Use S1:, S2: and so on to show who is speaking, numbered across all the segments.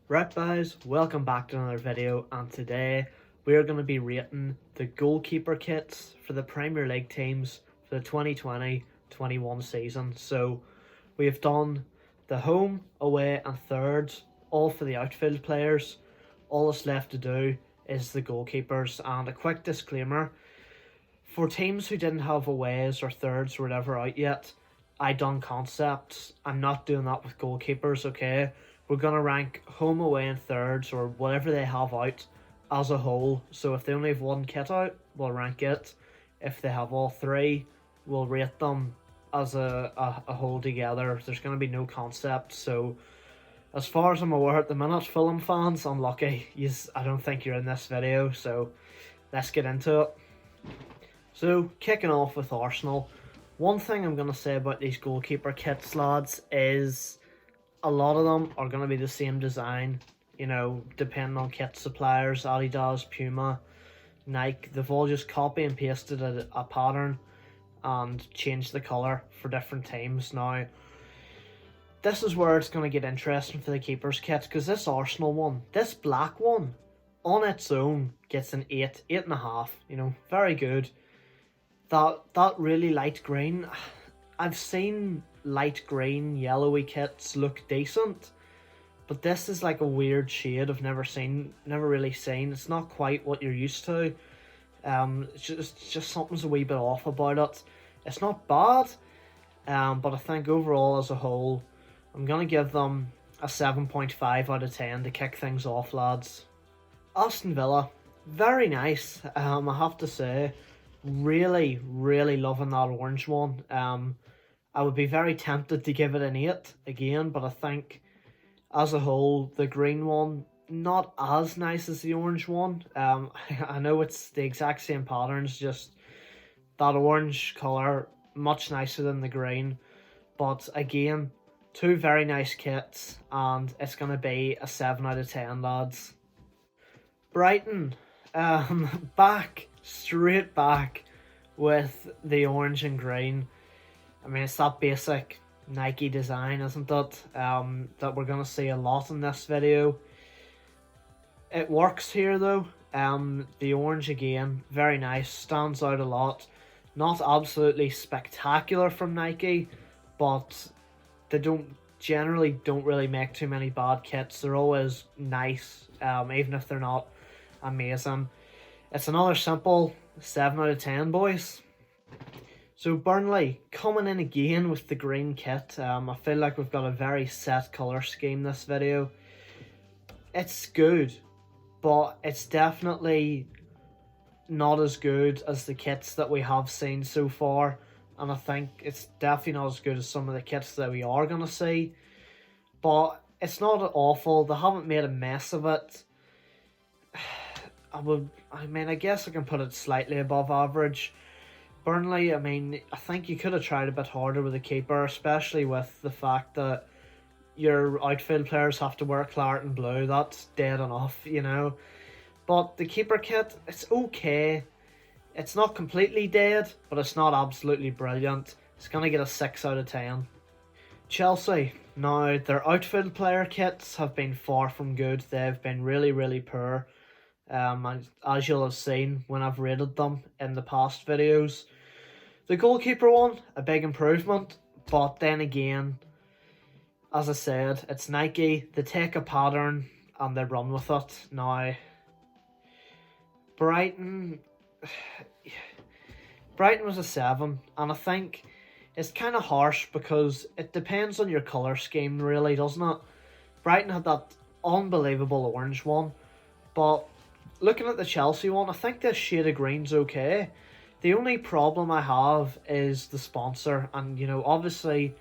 S1: Right guys, welcome back to another video, and today we are going to be rating the goalkeeper kits for the Premier League teams for the 2020-21 season. So we have done the home, away and thirds, all for the outfield players. All that's left to do is the goalkeepers, and a quick disclaimer, for teams who didn't have aways or thirds or whatever out yet, I done concepts. I'm not doing that with goalkeepers, okay? We're going to rank home, away and thirds or whatever they have out as a whole. So if they only have one kit out, we'll rank it. If they have all three, we'll rate them as a whole together. There's going to be no concept. So as far as I'm aware at the minute, Fulham fans, unlucky. I don't think you're in this video, so let's get into it. So, kicking off with Arsenal, one thing I'm going to say about these goalkeeper kits, lads, is a lot of them are going to be the same design, depending on kit suppliers, Adidas, Puma, Nike. They've all just copy and pasted a pattern and changed the colour for different teams. Now, this is where it's going to get interesting for the keepers kits, because this Arsenal one, this black one, on its own, gets an 8, 8.5, very good. That really light green, I've seen light green, yellowy kits look decent, but this is like a weird shade I've never really seen. It's not quite what you're used to. It's just something's a wee bit off about it. It's not bad, but I think overall as a whole, I'm gonna give them a 7.5 out of 10 to kick things off, lads. Aston Villa, very nice. I have to say, really loving that orange one. I would be very tempted to give it an 8 again, but I think as a whole, the green one, not as nice as the orange one. I know it's the exact same patterns, just that orange colour, much nicer than the green. But again, two very nice kits, and it's going to be a 7 out of 10, lads. Brighton, straight back with the orange and green. I mean, it's that basic Nike design, isn't it? That we're going to see a lot in this video. It works here though. The orange again, very nice, stands out a lot. Not absolutely spectacular from Nike, but they generally don't really make too many bad kits. They're always nice, even if they're not amazing. It's another simple 7 out of 10, boys. So Burnley coming in again with the green kit. I feel like we've got a very set colour scheme this video. It's good, but it's definitely not as good as the kits that we have seen so far. And I think it's definitely not as good as some of the kits that we are going to see. But it's not awful. They haven't made a mess of it. I guess I can put it slightly above average. Burnley, I think you could have tried a bit harder with the keeper, especially with the fact that your outfield players have to wear claret and blue. That's dead enough, But the keeper kit, it's okay. It's not completely dead, but it's not absolutely brilliant. It's going to get a 6 out of 10. Chelsea, now their outfield player kits have been far from good. They've been really poor. As you'll have seen when I've rated them in the past videos. The goalkeeper one, a big improvement, but then again, as I said, it's Nike. They take a pattern and they run with it. Now, Brighton was a 7, and I think it's kind of harsh because it depends on your colour scheme, really, doesn't it? Brighton had that unbelievable orange one, but looking at the Chelsea one, I think this shade of green's okay. The only problem I have is the sponsor, and obviously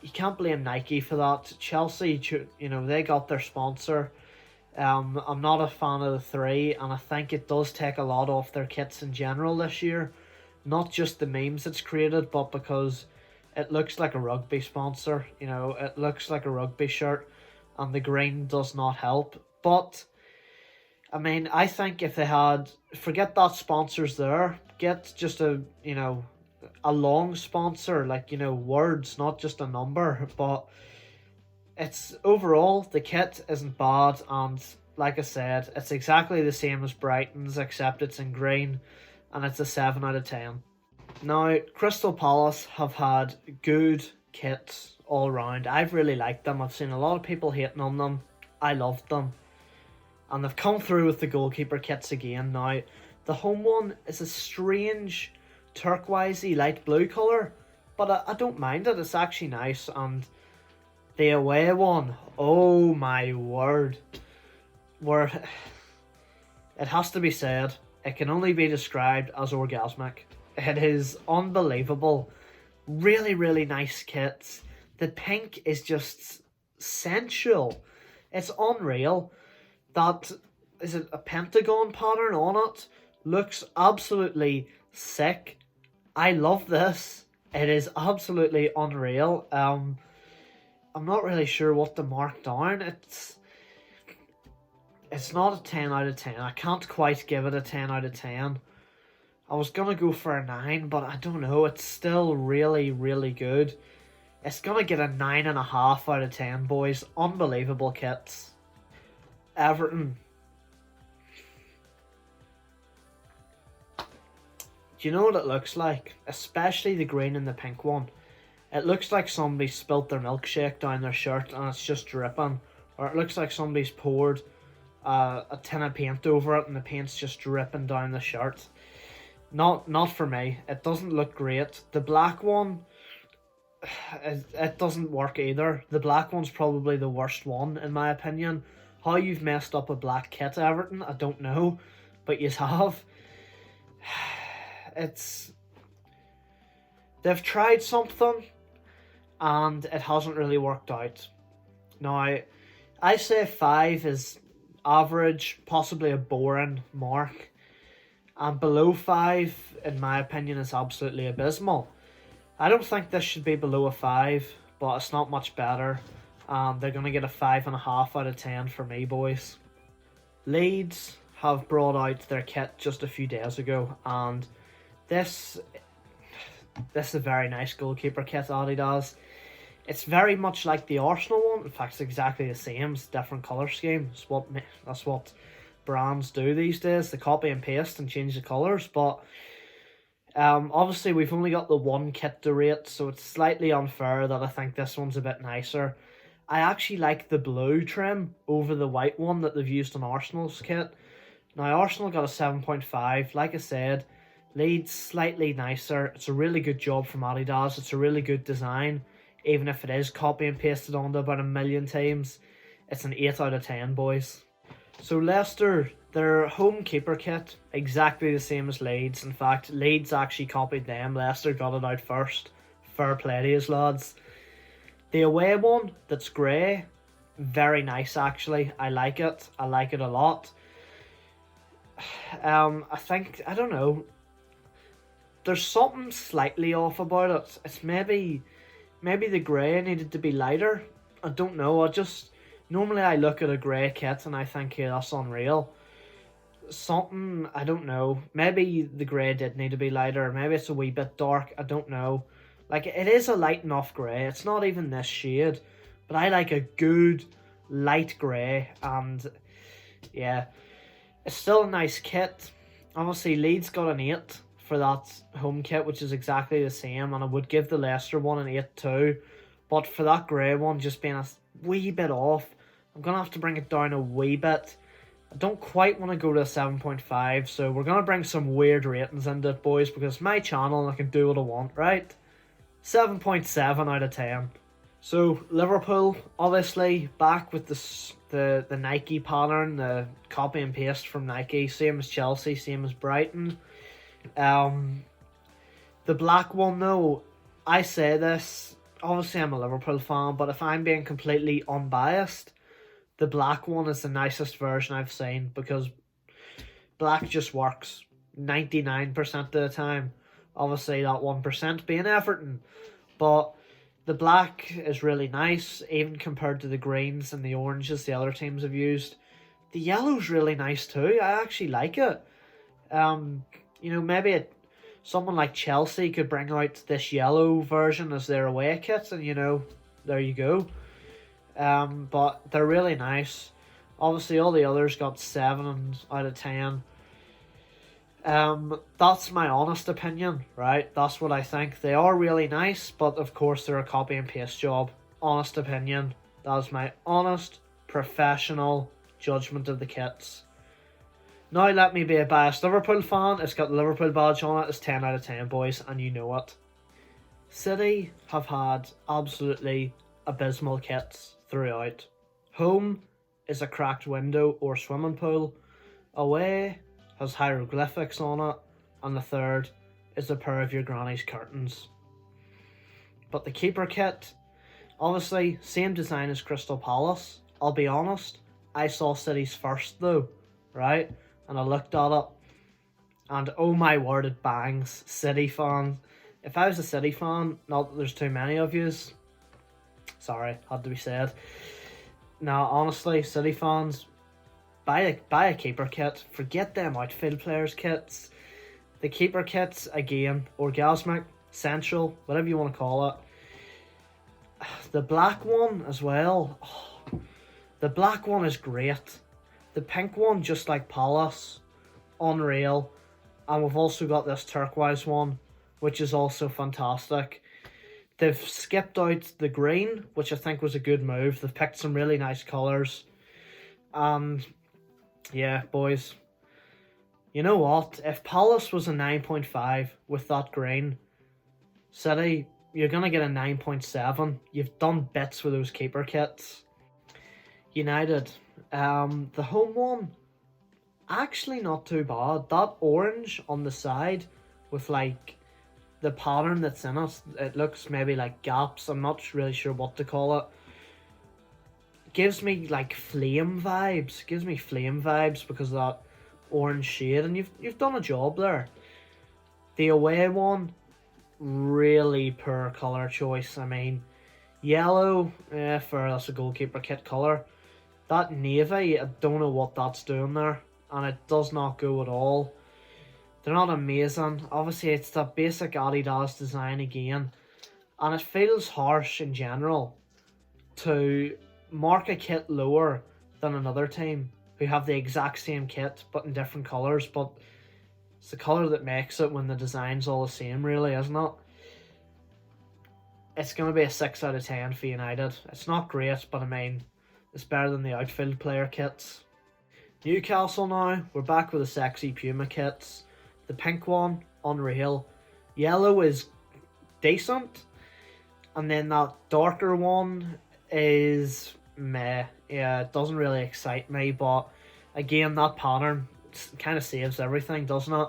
S1: you can't blame Nike for that. Chelsea, they got their sponsor. I'm not a fan of the 3, and I think it does take a lot off their kits in general this year. Not just the memes it's created, but because it looks like a rugby sponsor. It looks like a rugby shirt, and the green does not help. But I think if they had, forget that sponsor's there, get just a long sponsor, like, words, not just a number, but it's overall, the kit isn't bad, and like I said, it's exactly the same as Brighton's, except it's in green, and it's a 7 out of 10. Now, Crystal Palace have had good kits all round. I've really liked them. I've seen a lot of people hating on them. I loved them. And they've come through with the goalkeeper kits again. Now, the home one is a strange turquoisey light blue colour, but I don't mind it. It's actually nice. And the away one, oh my word. It has to be said, it can only be described as orgasmic. It is unbelievable. Really, really nice kits. The pink is just sensual. It's unreal. That, is it a pentagon pattern on it? Looks absolutely sick. I love this. It is absolutely unreal. I'm not really sure what to mark down. It's not a 10 out of 10. I can't quite give it a 10 out of 10. I was going to go for a 9, but I don't know. It's still really, really good. It's going to get a 9.5 out of 10, boys. Unbelievable kits. Everton. Do you know what it looks like? Especially the green and the pink one. It looks like somebody spilt their milkshake down their shirt and it's just dripping. Or it looks like somebody's poured a tin of paint over it and the paint's just dripping down the shirt. Not for me. It doesn't look great. The black one, it doesn't work either. The black one's probably the worst one in my opinion. How you've messed up a black kit, Everton, I don't know, but you have. They've tried something and it hasn't really worked out. Now, I say 5 is average, possibly a boring mark. And below 5, in my opinion, is absolutely abysmal. I don't think this should be below a 5, but it's not much better. They're going to get a 5.5 out of 10 for me, boys. Leeds have brought out their kit just a few days ago, and this is a very nice goalkeeper kit Adidas. It's very much like the Arsenal one. In fact, it's exactly the same. It's a different colour scheme. That's what brands do these days. They copy and paste and change the colours. But obviously, we've only got the one kit to rate, so it's slightly unfair that I think this one's a bit nicer. I actually like the blue trim over the white one that they've used on Arsenal's kit. Now, Arsenal got a 7.5. Like I said, Leeds slightly nicer. It's a really good job from Adidas. It's a really good design. Even if it is copy and pasted onto about 1,000,000 times, it's an 8 out of 10, boys. So Leicester, their home keeper kit, exactly the same as Leeds. In fact, Leeds actually copied them. Leicester got it out first. Fair play to you, lads. The away one, that's grey, very nice actually. I like it. I like it a lot. I don't know. There's something slightly off about it. It's maybe the grey needed to be lighter. I don't know. Normally I look at a grey kit and I think, hey, that's unreal. Something, I don't know. Maybe the grey did need to be lighter. Maybe it's a wee bit dark. I don't know. Like, it is a light enough grey. It's not even this shade. But I like a good light grey. And, yeah. It's still a nice kit. Obviously, Leeds got an 8 for that home kit, which is exactly the same. And I would give the Leicester one an 8 too. But for that grey one just being a wee bit off, I'm going to have to bring it down a wee bit. I don't quite want to go to a 7.5, so we're going to bring some weird ratings into it, boys, because it's my channel and I can do what I want, right? 7.7 out of 10. So, Liverpool, obviously, back with the Nike pattern, the copy and paste from Nike, same as Chelsea, same as Brighton. The black one, though, I say this, obviously I'm a Liverpool fan, but if I'm being completely unbiased, the black one is the nicest version I've seen, because black just works 99% of the time. Obviously that 1% being Everton. But the black is really nice, even compared to the greens and the oranges the other teams have used. The yellow's really nice too. I actually like it. Maybe someone like Chelsea could bring out this yellow version as their away kit, and there you go. But they're really nice. Obviously, all the others got 7 out of 10. That's my honest opinion, right? That's what I think. They are really nice, but of course they're a copy and paste job. Honest opinion. That is my honest, professional judgment of the kits. Now let me be a biased Liverpool fan. It's got the Liverpool badge on it. It's 10 out of 10, boys, and you know it. City have had absolutely abysmal kits throughout. Home is a cracked window or swimming pool. Away has hieroglyphics on it, and the third is a pair of your granny's curtains. But the keeper kit, obviously, same design as Crystal Palace. I'll be honest, I saw City's first though, right? And I looked at it, and oh my word, it bangs. City fans. If I was a City fan, not that there's too many of yous, sorry, had to be said. Now, honestly, City fans, buy a keeper kit. Forget them outfield players kits. The keeper kits, again, orgasmic, central, whatever you want to call it. The black one as well. Oh, the black one is great. The pink one, just like Palace, unreal. And we've also got this turquoise one, which is also fantastic. They've skipped out the green, which I think was a good move. They've picked some really nice colours. And yeah, boys, you know what? If Palace was a 9.5 with that green, City, you're going to get a 9.7. You've done bits with those keeper kits. United, the home one, actually not too bad. That orange on the side with like the pattern that's in it, it looks maybe like gaps. I'm not really sure what to call it. Gives me like flame vibes. Gives me flame vibes because of that orange shade, and you've done a job there. The away one, really poor colour choice. I mean, yellow, that's a goalkeeper kit colour. That navy, I don't know what that's doing there, and it does not go at all. They're not amazing. Obviously, it's that basic Adidas design again, and it feels harsh in general to mark a kit lower than another team who have the exact same kit but in different colours. But it's the colour that makes it when the design's all the same, really, isn't it? It's going to be a 6 out of 10 for United. It's not great, but I mean, it's better than the outfield player kits. Newcastle now, we're back with the sexy Puma kits. The pink one, unreal. Yellow is decent. And then that darker one is meh. Yeah, it doesn't really excite me, but again, that pattern kind of saves everything, doesn't it?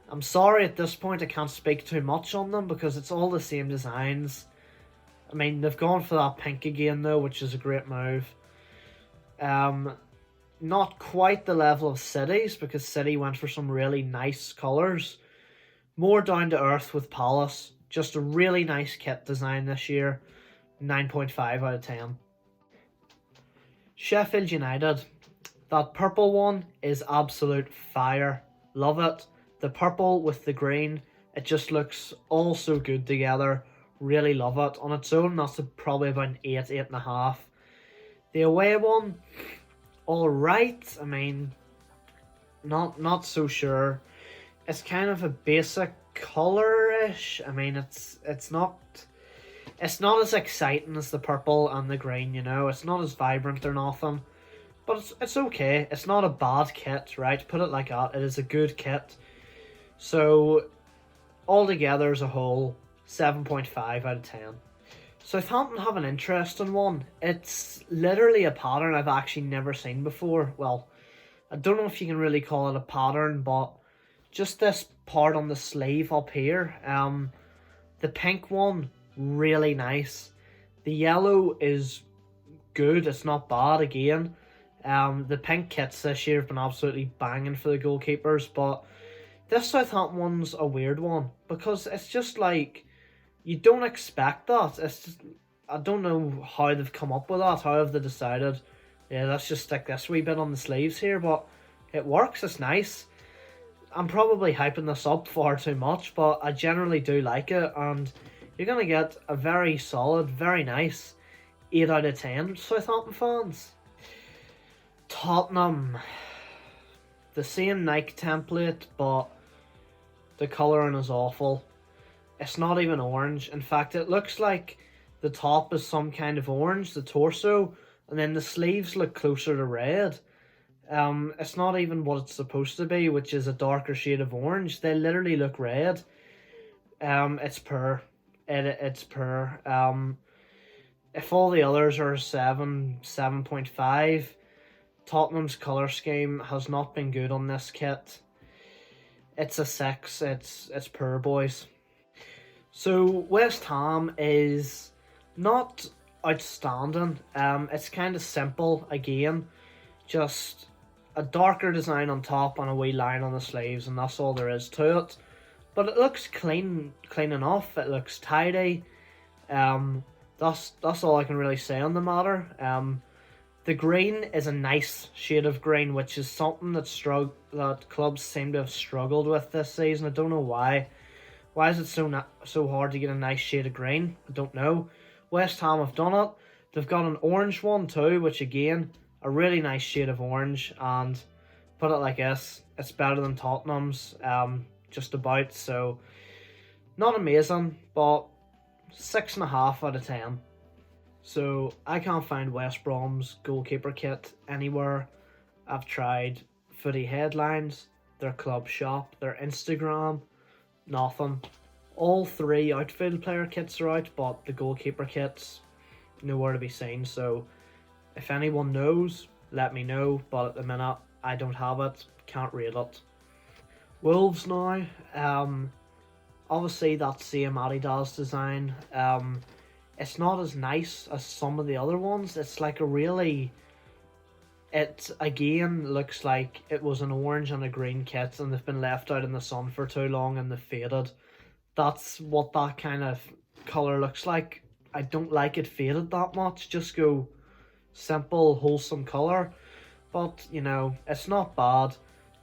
S1: I'm sorry at this point I can't speak too much on them because it's all the same designs. I mean, they've gone for that pink again though, which is a great move. Not quite the level of City's because City went for some really nice colours. More down to earth with Palace. Just a really nice kit design this year. 9.5 out of 10. Sheffield United. That purple one is absolute fire. Love it. The purple with the green. It just looks all so good together. Really love it. On its own, that's probably about an 8, 8.5. The away one, alright. I mean, not so sure. It's kind of a basic colour-ish. I mean, it's not as exciting as the purple and the green, you know. It's not as vibrant or nothing. But it's okay. It's not a bad kit, right? Put it like that. It is a good kit. So, altogether as a whole, 7.5 out of 10. Southampton have an interesting one. It's literally a pattern I've actually never seen before. Well, I don't know if you can really call it a pattern, but just this part on the sleeve up here. The pink one, really nice. The yellow is good. It's not bad again. The pink kits this year have been absolutely banging for the goalkeepers, but this Southampton one's a weird one because it's just like, you don't expect that. It's just, I don't know how they've come up with that. How have they decided, yeah, let's just stick this wee bit on the sleeves here, but it works. It's nice. I'm probably hyping this up far too much, but I generally do like it, and you're going to get a very solid, very nice 8 out of 10 Southampton fans. Tottenham, the same Nike template, but the colouring is awful. It's not even orange. In fact, it looks like the top is some kind of orange, the torso, and then the sleeves look closer to red. It's not even what it's supposed to be, which is a darker shade of orange. They literally look red. It's poor. It's poor. If all the others are 7.5, Tottenham's colour scheme has not been good on this kit. It's a 6. It's poor, boys. So West Ham is not outstanding. It's kind of simple again. Just a darker design on top and a wee line on the sleeves, and that's all there is to it. But it looks clean enough. It looks tidy. That's all I can really say on the matter. The green is a nice shade of green, which is something that clubs seem to have struggled with this season. I don't know why. Why is it so hard to get a nice shade of green? I don't know. West Ham have done it. They've got an orange one too, which again, a really nice shade of orange. And put it like this, it's better than Tottenham's, just about. So not amazing, but 6.5 out of 10. So I can't find West Brom's goalkeeper kit anywhere. I've tried Footy Headlines, their club shop, their Instagram, nothing. All 3 outfield player kits are out, but the goalkeeper kit's nowhere to be seen. So if anyone knows, let me know. But at the minute, I don't have it. Can't rate it. Wolves now. Obviously that same Adidas design. It's not as nice as some of the other ones. It's like it again looks like it was an orange and a green kit and they've been left out in the sun for too long and they've faded. That's what that kind of colour looks like. I don't like it faded that much. Just go simple, wholesome colour. But, you know, it's not bad.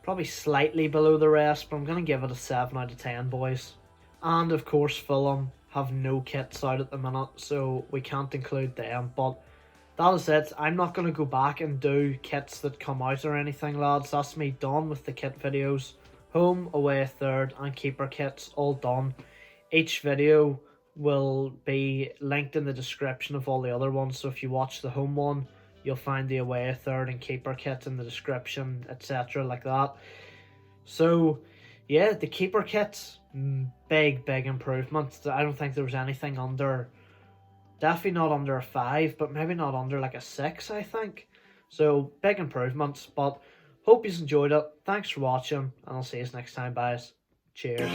S1: Probably slightly below the rest, but I'm going to give it a 7 out of 10, boys. And, of course, Fulham have no kits out at the minute, so we can't include them. But that is it. I'm not going to go back and do kits that come out or anything, lads. That's me done with the kit videos. Home, away, third, and keeper kits, all done. Each video will be linked in the description of all the other ones, so if you watch the home one, you'll find the away, third, and keeper kit in the description, etc. like that. So, yeah, the keeper kits, big improvement. I don't think there was anything under, definitely not under a 5, but maybe not under like a 6, I think. So, big improvements, but hope you enjoyed it. Thanks for watching, and I'll see you next time, guys. Cheers.